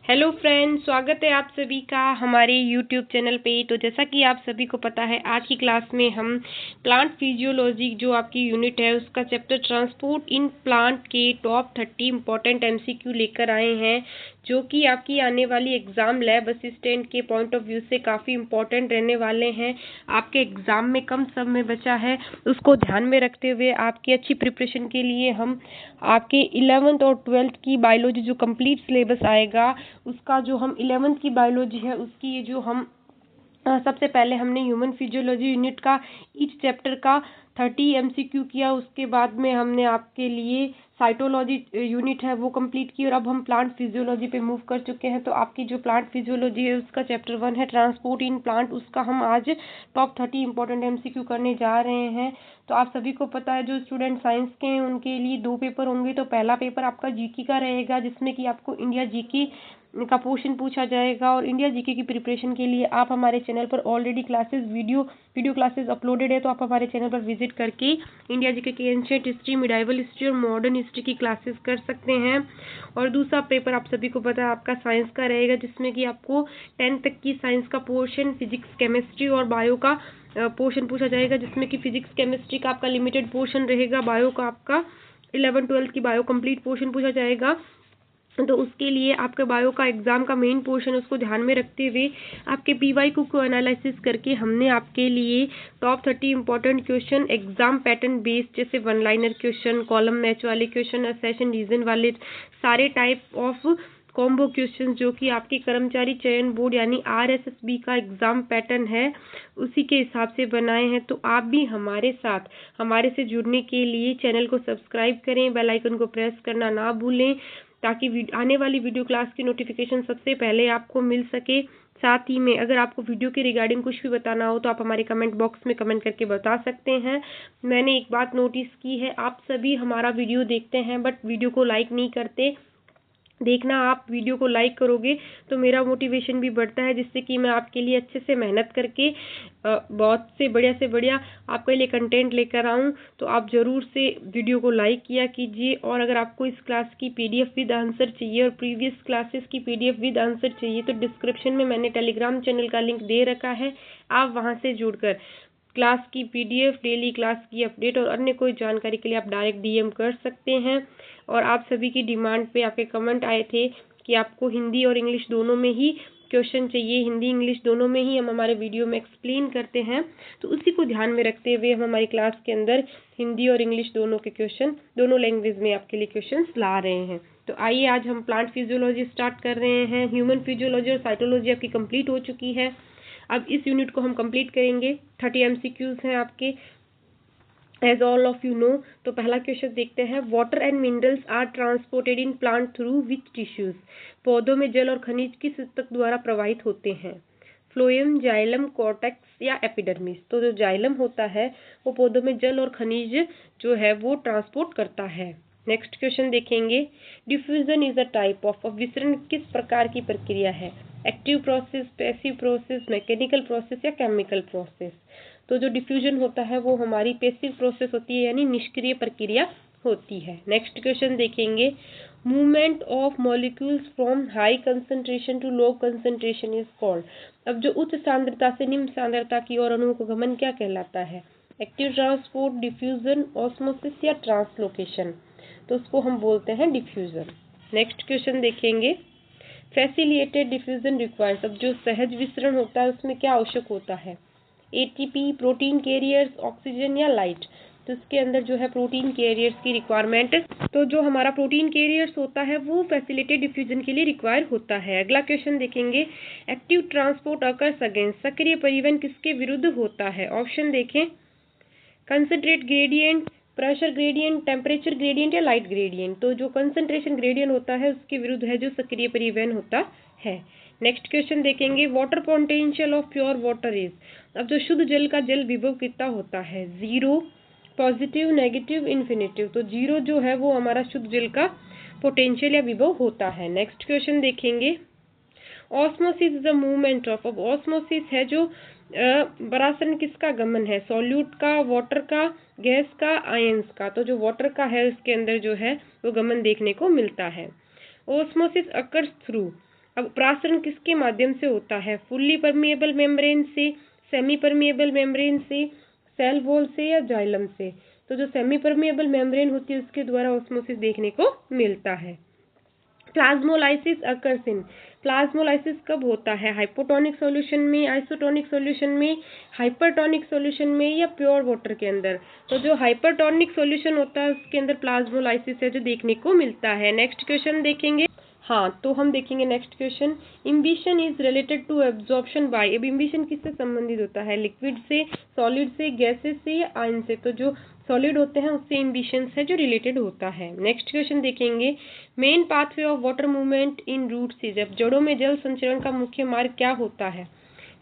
Hello friends, स्वागत है आप सभी का हमारे यूट्यूब चैनल पे। तो जैसा कि आप सभी को पता है, आज की क्लास में हम प्लांट फिजियोलॉजी जो आपकी यूनिट है उसका चैप्टर ट्रांसपोर्ट इन प्लांट के टॉप 30 इम्पोर्टेंट एमसीक्यू लेकर आए हैं, जो कि आपकी आने वाली एग्जाम लैब असिस्टेंट के पॉइंट ऑफ व्यू से काफ़ी इम्पोर्टेंट रहने वाले हैं। आपके एग्जाम में कम समय बचा है, उसको ध्यान में रखते हुए आपकी अच्छी प्रिपरेशन के लिए हम आपके 11th और 12th की बायोलॉजी जो कंप्लीट सिलेबस आएगा उसका जो हम 11th की बायोलॉजी है उसकी ये जो हम सबसे पहले हमने ह्यूमन फिजियोलॉजी यूनिट का ईच चैप्टर का 30 एमसीक्यू किया। उसके बाद में हमने आपके लिए साइटोलॉजी यूनिट है वो कंप्लीट की और अब हम प्लांट फिजियोलॉजी पे मूव कर चुके हैं। तो आपकी जो प्लांट फिजियोलॉजी है उसका चैप्टर 1 है ट्रांसपोर्ट इन प्लांट, उसका हम आज टॉप 30 इंपॉर्टेंट एमसीक्यू करने जा रहे हैं। तो आप सभी को पता है, जो स्टूडेंट साइंस के हैं उनके लिए 2 पेपर होंगे। तो पहला पेपर आपका जीके का रहेगा, जिसमें कि आपको इंडिया जीके का पोर्शन पूछा जाएगा। और इंडिया जीके की प्रिपरेशन के लिए आप हमारे चैनल पर already classes video classes uploaded है, तो आप हमारे चैनल पर विजिट करके इंडिया जीके की एंशिएंट हिस्ट्री, मिडाइवल हिस्ट्री और मॉडर्न हिस्ट्री की क्लासेस कर सकते हैं। और दूसरा पेपर आप सभी को पता है आपका साइंस का रहेगा, जिसमें कि आपको 10th तक की साइंस का पोर्शन, फिजिक्स, केमिस्ट्री और बायो का पोर्शन पूछा जाएगा, जिसमें कि फिजिक्स केमिस्ट्री का आपका लिमिटेड पोर्शन रहेगा, बायो का आपका 11th-12th की बायो कंप्लीट पोर्शन पूछा जाएगा। तो उसके लिए आपके बायो का एग्जाम का मेन पोर्शन उसको ध्यान में रखते हुए आपके पीवाईक्यू को एनालिसिस करके हमने आपके लिए top 30 important question exam pattern based, जैसे one liner question, column match वाले क्वेश्चन, सेशन रीजन वाले सारे टाइप ऑफ कॉम्बो क्वेश्चन जो कि आपके कर्मचारी चयन बोर्ड यानी आरएसएसबी का एग्जाम पैटर्न है उसी के हिसाब से बनाए हैं। तो आप भी हमारे साथ हमारे से जुड़ने के लिए चैनल को सब्सक्राइब करें, बेल आइकन को प्रेस करना ना भूलें, ताकि आने वाली वीडियो क्लास की नोटिफिकेशन सबसे पहले आपको मिल सके। साथ ही में अगर आपको वीडियो के रिगार्डिंग कुछ भी बताना हो तो आप हमारे कमेंट बॉक्स में कमेंट करके बता सकते हैं। मैंने एक बात नोटिस की है, आप सभी हमारा वीडियो देखते हैं बट वीडियो को लाइक नहीं करते। देखना, आप वीडियो को लाइक करोगे तो मेरा मोटिवेशन भी बढ़ता है, जिससे कि मैं आपके लिए अच्छे से मेहनत करके बहुत से बढ़िया आपके लिए कंटेंट लेकर आऊँ। तो आप ज़रूर से वीडियो को लाइक किया कीजिए। और अगर आपको इस क्लास की पीडीएफ विद आंसर चाहिए और प्रीवियस क्लासेस की पीडीएफ विद आंसर चाहिए तो डिस्क्रिप्शन में मैंने टेलीग्राम चैनल का लिंक दे रखा है, आप वहाँ से जुड़कर क्लास की पीडीएफ, डेली क्लास की अपडेट और अन्य कोई जानकारी के लिए आप डायरेक्ट डीएम कर सकते हैं। और आप सभी की डिमांड पे आपके कमेंट आए थे कि आपको हिंदी और इंग्लिश दोनों में ही क्वेश्चन चाहिए, हिंदी इंग्लिश दोनों में ही हम हमारे वीडियो में एक्सप्लेन करते हैं। तो उसी को ध्यान में रखते हुए हम हमारी क्लास के अंदर हिंदी और इंग्लिश दोनों के क्वेश्चन, दोनों लैंग्वेज में आपके लिए क्वेश्चन ला रहे हैं। तो आइए आज हम प्लांट फिजियोलॉजी स्टार्ट कर रहे हैं। ह्यूमन फिजियोलॉजी और साइटोलॉजी आपकी कंप्लीट हो चुकी है। अब इस यूनिट को हम कंप्लीट करेंगे। 30 एमसीक्यूज हैं आपके, as all of you know. तो पहला क्वेश्चन देखते हैं, water and minerals are transported in plant through which tissues. पौधों में जल और खनिज किस ऊतक द्वारा प्रवाहित होते हैं? फ्लोएम, जाइलम, कॉर्टेक्स या एपिडर्मिस। तो जो जाइलम होता है वो पौधों में जल और खनिज जो है वो ट्रांसपोर्ट करता है। नेक्स्ट क्वेश्चन देखेंगे, diffusion is a type of, विसरण किस प्रकार की प्रक्रिया है? Active process, passive process, mechanical process या केमिकल प्रोसेस। तो जो डिफ्यूजन होता है वो हमारी पैसिव प्रोसेस होती है, यानी निष्क्रिय प्रक्रिया होती है। नेक्स्ट क्वेश्चन देखेंगे, movement of molecules from high concentration to low concentration is called. अब जो उच्च सांद्रता से निम्न सांद्रता की ओर अणुओं का गमन क्या कहलाता है? एक्टिव ट्रांसपोर्ट, डिफ्यूजन, ऑस्मोसिस या ट्रांसलोकेशन। तो उसको हम बोलते हैं डिफ्यूजन। नेक्स्ट क्वेश्चन देखेंगे, फैसिलिटेटेड डिफ्यूजन रिक्वायर्स। अब जो सहज विसरण होता है उसमें क्या आवश्यक होता है? एटीपी, प्रोटीन कैरियर्स, ऑक्सीजन या लाइट। तो इसके अंदर जो है प्रोटीन कैरियर्स की रिक्वायरमेंट, तो जो हमारा प्रोटीन कैरियर्स होता है वो फैसिलिटेटेड डिफ्यूजन के लिए रिक्वायर होता है। अगला क्वेश्चन देखेंगे, एक्टिव ट्रांसपोर्ट अकर्स अगेंस्ट, सक्रिय परिवहन किसके विरुद्ध होता है? ऑप्शन देखें, concentrate gradient, pressure gradient, temperature gradient या लाइट ग्रेडियंट। तो जो कंसंट्रेशन ग्रेडियंट होता है उसके विरुद्ध है जो सक्रिय परिवहन होता है। नेक्स्ट क्वेश्चन देखेंगे, water potential of pure water is. अब जो शुद्ध जल का जल विभव कितना होता है? 0, पॉजिटिव, नेगेटिव, इन्फिनिटिव। तो 0 जो है वो हमारा शुद्ध जल का पोटेंशियल या विभव होता है। नेक्स्ट क्वेश्चन देखेंगे, osmosis is the movement of. अब ऑस्मोसिस है जो परासरण किसका गमन है? सॉल्यूट का, वाटर का, गैस का, आयंस का। तो जो वाटर का है उसके अंदर जो है वो गमन देखने को मिलता है। Osmosis occurs through. अब प्रासरण किसके माध्यम से होता है? फुल्ली परमिएबल मेम्ब्रेन से, सेमी परमिएबल मेम्ब्रेन से, सेल वॉल से या जाइलम से? तो जो सेमी परमिएबल मेम्ब्रेन होती है उसके द्वारा ऑस्मोसिस देखने को मिलता है। प्लाज्मोलाइसिस अकर्स इन, प्लाज्मोलाइसिस कब होता है? हाइपोटोनिक सॉल्यूशन में, आइसोटोनिक सॉल्यूशन में, हाइपरटोनिक सॉल्यूशन में या प्योर वाटर के अंदर? तो जो हाइपरटोनिक सॉल्यूशन होता है उसके अंदर प्लाज्मोलाइसिस है जो देखने को मिलता है। नेक्स्ट क्वेश्चन देखेंगे। हाँ, तो हम देखेंगे next question. Imbibition is related to absorption by, अब इम्बिशन किससे संबंधित होता है? लिक्विड से, सॉलिड से, गैसेस से या आयन से? तो जो सॉलिड होते हैं उससे इम्बिशन है जो रिलेटेड होता है। नेक्स्ट क्वेश्चन देखेंगे। Main pathway of water movement in roots is, अब जड़ों में जल संचरण का मुख्य मार्ग क्या होता है?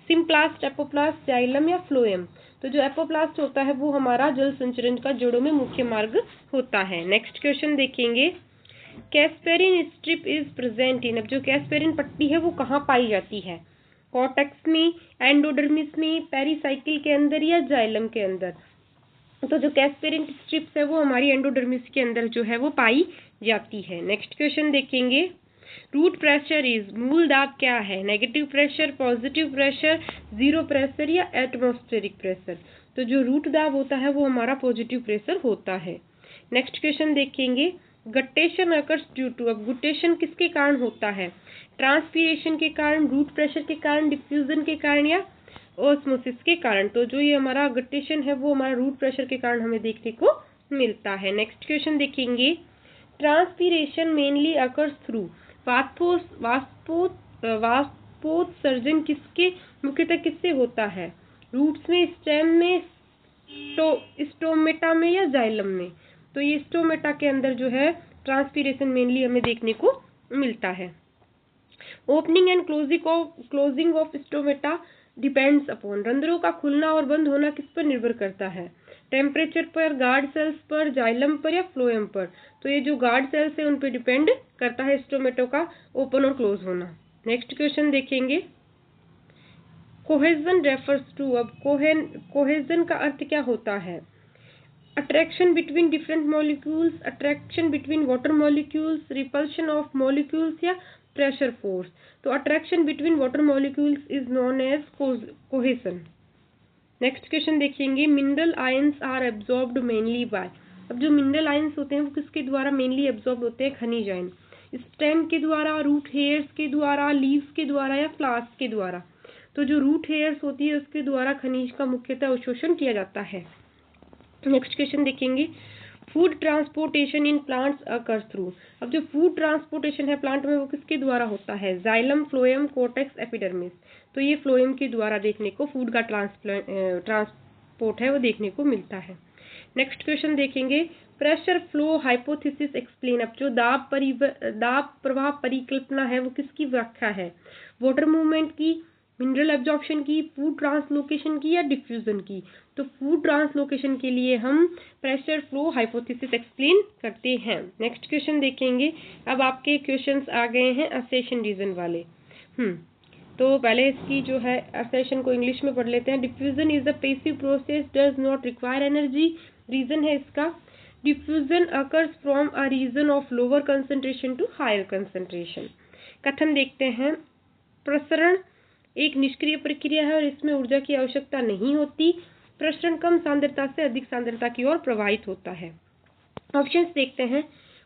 सिम्प्लास्ट, एपोप्लास्ट, जाइलम या फ्लोएम? तो जो एपोप्लास्ट होता है वो हमारा जल संचरण का जड़ों में मुख्य मार्ग होता है। नेक्स्ट क्वेश्चन देखेंगे। कैस्पेरिन स्ट्रिप इज प्रेजेंट इन, अब जो कैस्पेरिन पट्टी है वो कहाँ पाई जाती है? कॉर्टेक्स में, एंडोडर्मिस में, पेरिसाइकिल के अंदर या जाइलम के अंदर? तो जो कैस्पेरिन स्ट्रिप्स है वो हमारी एंडोडर्मिस के अंदर जो है वो पाई जाती है। नेक्स्ट क्वेश्चन देखेंगे। रूट प्रेशर इज, मूल दाब क्या है? Negative pressure, positive pressure, zero pressure या एटमॉस्फेरिक प्रेशर? तो जो रूट दाब होता है वो हमारा पॉजिटिव प्रेशर होता है। नेक्स्ट क्वेश्चन देखेंगे। गट्टेशन अकर्स ड्यू टू, अब गुटेशन किसके कारण होता है? ट्रांसपीरेशन के कारण, रूट प्रेशर के कारण, डिफ्यूजन के कारण या ऑस्मोसिस के कारण? तो जो ये हमारा गट्टेशन है वो हमारा रूट प्रेशर के कारण हमें देखने को मिलता है। नेक्स्ट क्वेश्चन देखेंगे। ट्रांसपीरेशन मेनली अकर्स थ्रू, वाष्पोत्सर्जन किसके मुख्यतः किससे होता है? रूट्स में, स्टेम में, स्टोमेटा में या जाइलम में? तो ये स्टोमेटा के अंदर जो है ट्रांसपीरेशन मेनली हमें देखने को मिलता है। Opening and closing of stomata depends upon, रंध्रों का खुलना और बंद होना किस पर निर्भर करता है? टेम्परेचर पर, गार्ड सेल्स पर, जाइलम पर या फ्लोएम पर? तो ये जो गार्ड सेल्स है उन पर डिपेंड करता है स्टोमेटो का ओपन और क्लोज होना। नेक्स्ट क्वेश्चन देखेंगे। कोहेजन रेफर्स टू, अब कोहेजन का अर्थ क्या होता है? Attraction between different molecules, attraction between water molecules, repulsion of molecules या प्रेशर फोर्स? तो attraction between water molecules is known as cohesion. Next question देखेंगे। Mineral ions are absorbed mainly by, अब जो मिनरल आयंस होते हैं वो किसके द्वारा मेनली एब्जॉर्ब होते हैं? खनिज आयन। स्टेम के द्वारा, रूट हेयर्स के द्वारा, लीव्स के द्वारा या फ्लास्क के द्वारा? तो जो रूट हेयर्स होती है उसके द्वारा खनिज का मुख्यतः अवशोषण किया जाता है। नेक्स्ट क्वेश्चन देखेंगे। Food transportation in plants occurs through, अब जो फूड ट्रांसपोर्टेशन है प्लांट में वो किसके द्वारा होता है? Xylem, phloem, cortex, epidermis? तो ये फ्लोएम के द्वारा देखने को फूड का ट्रांसपोर्ट है वो देखने को मिलता है। नेक्स्ट क्वेश्चन देखेंगे। प्रेशर फ्लो हाइपोथेसिस एक्सप्लेन, अब जो दाब प्रवाह परिकल्पना है वो किसकी व्याख्या है? वाटर मूवमेंट की, मिनरल एब्जॉर्प्शन की, फूड ट्रांसलोकेशन की या डिफ्यूजन की? तो फूड ट्रांसलोकेशन के लिए हम प्रेशर फ्लो हाइपोथेसिस एक्सप्लेन करते हैं। नेक्स्ट क्वेश्चन देखेंगे। अब आपके क्वेश्चंस आ गए हैं असर्शन रीजन वाले। तो पहले इसकी जो है असर्शन को इंग्लिश में पढ़ लेते हैं। Diffusion is a passive process, does not require energy. Reason है इसका, diffusion occurs from a region of lower concentration to higher concentration. कथन देखते हैं। प्रसरण एक निष्क्रिय प्रक्रिया है और इसमें ऊर्जा की आवश्यकता नहीं होती। प्रसरण कम सांद्रता से अधिक सांद्रता की ओर प्रवाहित होता है। ऑप्शंस देखते हैं।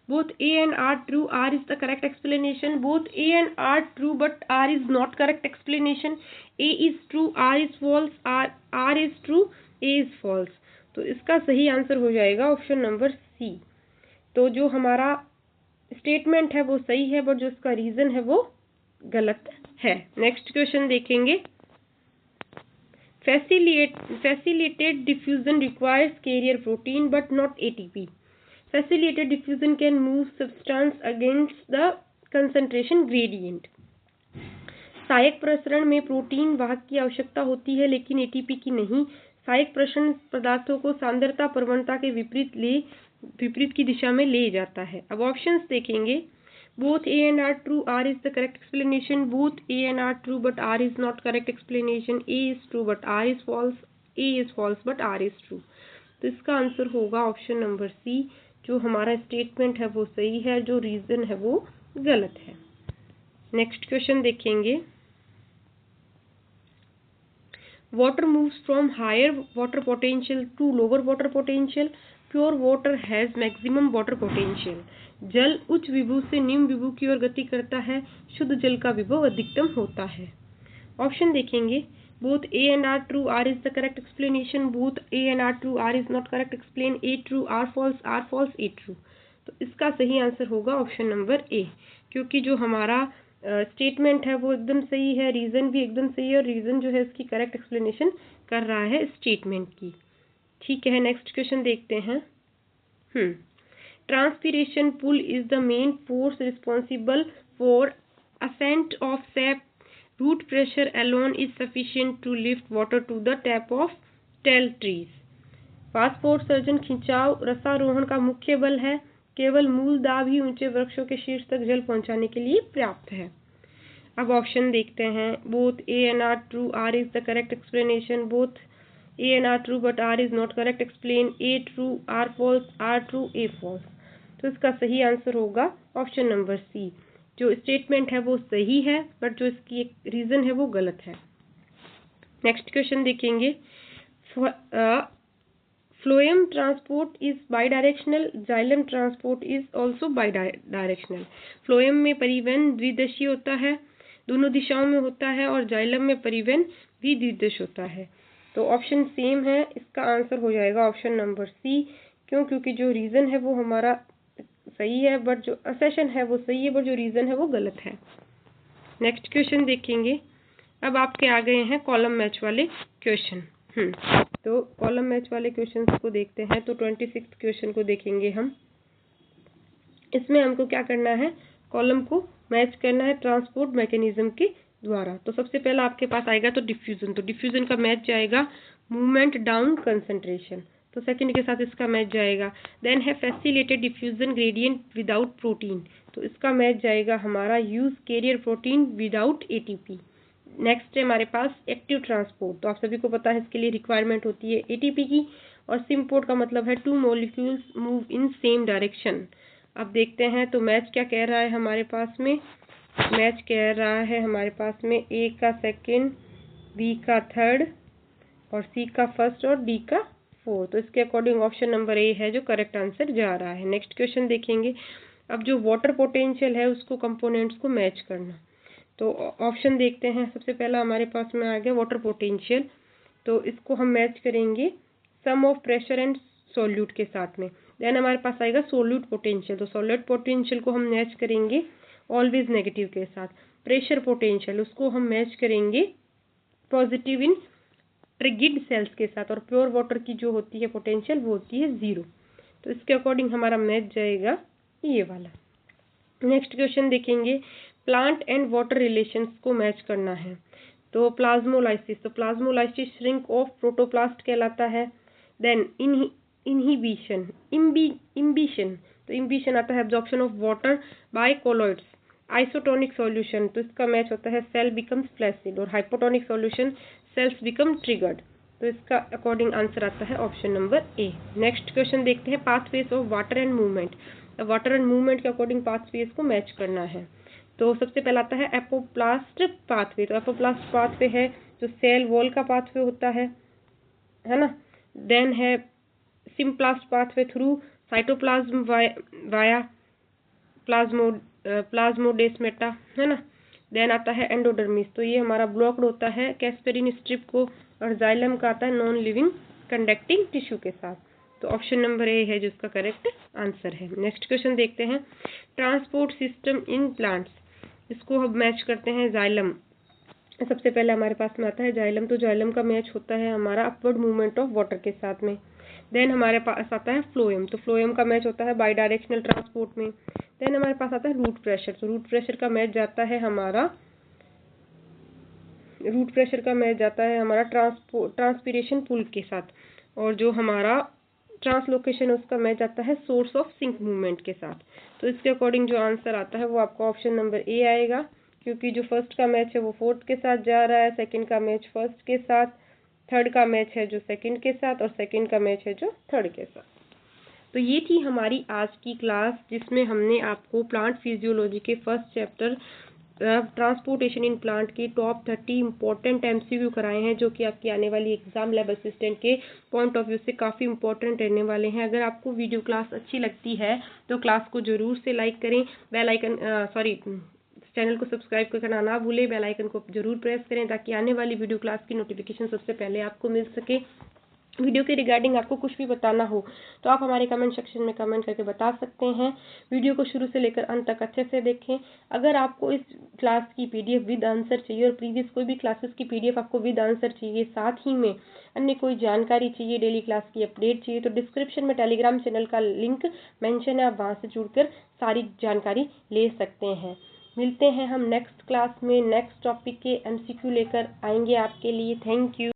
Both A and R true, R is the correct explanation. Both A and R true but R is not correct explanation. A is true, R is false, R is true, A is false. तो इसका सही answer हो जाएगा option number C. तो जो हमारा statement है वो सही है बट जो इसका रीजन है वो गलत है। नेक्स्ट क्वेश्चन देखेंगे। Facilitated diffusion requires carrier protein but not ATP. Facilitated diffusion can move substance against the concentration gradient. सहायक प्रसरण में प्रोटीन वाहक की आवश्यकता होती है लेकिन एटीपी की नहीं। सहायक प्रसरण पदार्थों को सांद्रता प्रवणता के विपरीत की दिशा में ले जाता है। अब ऑप्शंस देखेंगे। Both A and R true, R is the correct explanation. Both A and R true but R is not correct explanation. A is true but R is false. A is false but R is true. तो इसका answer होगा option number C. जो हमारा statement है वो सही है, जो रीजन है वो गलत है। नेक्स्ट क्वेश्चन देखेंगे, water moves from higher water potential to lower water potential, pure water has maximum water potential. जल उच्च विभव से निम्न विभव की ओर गति करता है, शुद्ध जल का विभव अधिकतम होता है। ऑप्शन देखेंगे, both A and R true, R is the correct explanation, both A and R true, R is not correct explain, A true, R false, A true। तो इसका सही आंसर होगा ऑप्शन नंबर ए, क्योंकि जो हमारा statement है वो एकदम सही है, रीज़न भी एकदम सही है, और रीज़न जो है इसकी करेक्ट एक्सप्लेनेशन कर रहा है स्टेटमेंट की। ठीक है, नेक्स्ट क्वेश्चन देखते हैं। Transpiration pull is the main force responsible for ascent of sap, root pressure alone is sufficient to lift water to the top of tall trees। फास्फोत्सर्जन खिंचाव रसारोहण का मुख्य बल है, केवल मूल दाब ही ऊंचे वृक्षों के शीर्ष तक जल पहुंचाने के लिए पर्याप्त है। अब ऑप्शन देखते हैं, both A and R true, R is the correct explanation, both A and R true but R is not correct explain, A true, R false, R true, A false. तो इसका सही आंसर होगा option number C, जो statement है वो सही है but जो इसकी एक रीज़न है वो गलत है। नेक्स्ट क्वेश्चन देखेंगे, phloem transport is by directional, xylem transport is also by directional. Phloem में परिवहन द्विदिशीय होता है, दोनों दिशाओं में होता है, और जाइलम में परिवहन भी द्विदिश होता है। तो ऑप्शन सेम है, इसका आंसर हो जाएगा ऑप्शन नंबर सी। क्योंकि जो रीज़न है वो हमारा सही है बट जो असेशन है वो सही है बट जो रीज़न है वो गलत है। नेक्स्ट क्वेश्चन देखेंगे, अब आपके आ गए हैं कॉलम मैच वाले क्वेश्चन। तो कॉलम मैच वाले क्वेश्चन को देखते हैं। तो 26 क्वेश्चन को देखेंगे हम। इसमें हमको क्या करना है, कॉलम को मैच करना है ट्रांसपोर्ट मैकेनिज्म के द्वारा। तो सबसे पहला आपके पास आएगा तो डिफ्यूजन, तो डिफ्यूजन का मैच जाएगा मूवमेंट डाउन कंसंट्रेशन, तो सेकंड के साथ इसका मैच जाएगा। देन है facilitated diffusion gradient without protein, तो इसका मैच जाएगा हमारा use carrier protein without ATP. Next है हमारे पास एक्टिव ट्रांसपोर्ट, तो आप सभी को पता है इसके लिए रिक्वायरमेंट होती है एटीपी की, और सिम्पोर्ट का मतलब है two molecules move in same direction. अब देखते हैं तो मैच क्या कह रहा है हमारे पास में, मैच कह रहा है हमारे पास में ए का सेकंड, बी का थर्ड, और सी का फर्स्ट, और डी का फोर्थ। तो इसके अकॉर्डिंग ऑप्शन नंबर ए है जो करेक्ट आंसर जा रहा है। नेक्स्ट क्वेश्चन देखेंगे, अब जो वाटर पोटेंशियल है उसको कंपोनेंट्स को मैच करना। तो ऑप्शन देखते हैं, सबसे पहला हमारे पास में आ गया वाटर पोटेंशियल, तो इसको हम मैच करेंगे सम ऑफ प्रेशर एंड सोल्यूट के साथ में। देन हमारे पास आएगा सोल्यूट पोटेंशियल, तो सोल्यूट पोटेंशियल को हम मैच करेंगे ऑलवेज नेगेटिव के साथ। प्रेशर पोटेंशियल उसको हम मैच करेंगे पॉजिटिव इन ट्रिगिड सेल्स के साथ, और प्योर वाटर की जो होती है पोटेंशियल वो होती है 0। तो इसके अकॉर्डिंग हमारा मैच जाएगा ये वाला। नेक्स्ट क्वेश्चन देखेंगे, प्लांट एंड वाटर रिलेशंस को मैच करना है। तो प्लाज्मोलाइसिस, तो प्लाज्मोलाइसिस श्रिंक ऑफ प्रोटोप्लास्ट कहलाता है। देन इनहिबिशन, इम्बिशन, तो इम्बिशन आता है absorption of water bye colloids. Isotonic solution, तो इसका मैच होता है सेल बिकम्स फ्लैसिड, और hypotonic solution sales become triggered. तो इसका अकॉर्डिंग आंसर आता है option number A. Next question देखते हैं, pathways of water and movement. Water and movement के अकॉर्डिंग पाथवेज को मैच करना है। तो सबसे पहला आता है एपोप्लास्ट पाथवे, तो एपोप्लास्ट पाथवे है जो सेल वॉल का पाथवे होता है ना। देन है symplast pathway through cytoplasm via plasmodesmata, है ना। देन आता है एंडोडर्मिस, तो ये हमारा ब्लॉक्ड होता है कैस्पेरिन स्ट्रिप को, और जाइलम का आता है नॉन लिविंग कंडक्टिंग टिश्यू के साथ। तो ऑप्शन नंबर ए है जो इसका करेक्ट आंसर है। नेक्स्ट क्वेश्चन देखते हैं, ट्रांसपोर्ट सिस्टम इन प्लांट्स, इसको हम मैच करते हैं जाइलम। सबसे पहले हमारे पास में आता है जाइलम, तो जाइलम का मैच होता है हमारा अपवर्ड मूवमेंट ऑफ वाटर के साथ में। देन हमारे पास आता है फ्लोएम, तो फ्लोएम का मैच होता है बाई डायरेक्शनल ट्रांसपोर्ट में। देन हमारे पास आता है रूट प्रेशर, तो रूट प्रेशर का मैच जाता है हमारा ट्रांसपीरेशन पुल के साथ, और जो हमारा ट्रांसलोकेशन है उसका मैच आता है सोर्स ऑफ सिंक मूवमेंट के साथ। तो इसके अकॉर्डिंग जो आंसर आता है वो आपका ऑप्शन नंबर ए आएगा, क्योंकि जो फर्स्ट का मैच है वो फोर्थ के साथ जा रहा है, सेकंड का मैच फर्स्ट के साथ, थर्ड का मैच है जो सेकंड के साथ, और सेकंड का मैच है जो थर्ड के साथ। तो ये थी हमारी आज की क्लास, जिसमें हमने आपको प्लांट फिजियोलॉजी के first chapter transportation in plant के टॉप 30 इंपॉर्टेंट एमसीक्यू कराए हैं, जो कि आपकी आने वाली एग्जाम लैब असिस्टेंट के पॉइंट ऑफ व्यू से काफ़ी इंपॉर्टेंट रहने वाले हैं। अगर आपको वीडियो क्लास अच्छी लगती है तो क्लास को जरूर से लाइक करें, बेल आइकन चैनल को सब्सक्राइब करना ना भूलें, बेल आइकन को जरूर प्रेस करें ताकि आने वाली वीडियो क्लास की नोटिफिकेशन सबसे पहले आपको मिल सके। वीडियो के रिगार्डिंग आपको कुछ भी बताना हो तो आप हमारे कमेंट सेक्शन में कमेंट करके बता सकते हैं। वीडियो को शुरू से लेकर अंत तक अच्छे से देखें। अगर आपको इस क्लास की पीडीएफ विद आंसर चाहिए और प्रीवियस कोई भी क्लासेस की पीडीएफ आपको विद आंसर चाहिए, साथ ही में अन्य कोई जानकारी चाहिए, डेली क्लास की अपडेट चाहिए, तो डिस्क्रिप्शन में टेलीग्राम चैनल का लिंक मेंशन है, आप वहां से जुड़कर सारी जानकारी ले सकते हैं। मिलते हैं हम नेक्स्ट क्लास में, नेक्स्ट टॉपिक के एमसीक्यू लेकर आएंगे आपके लिए। Thank you.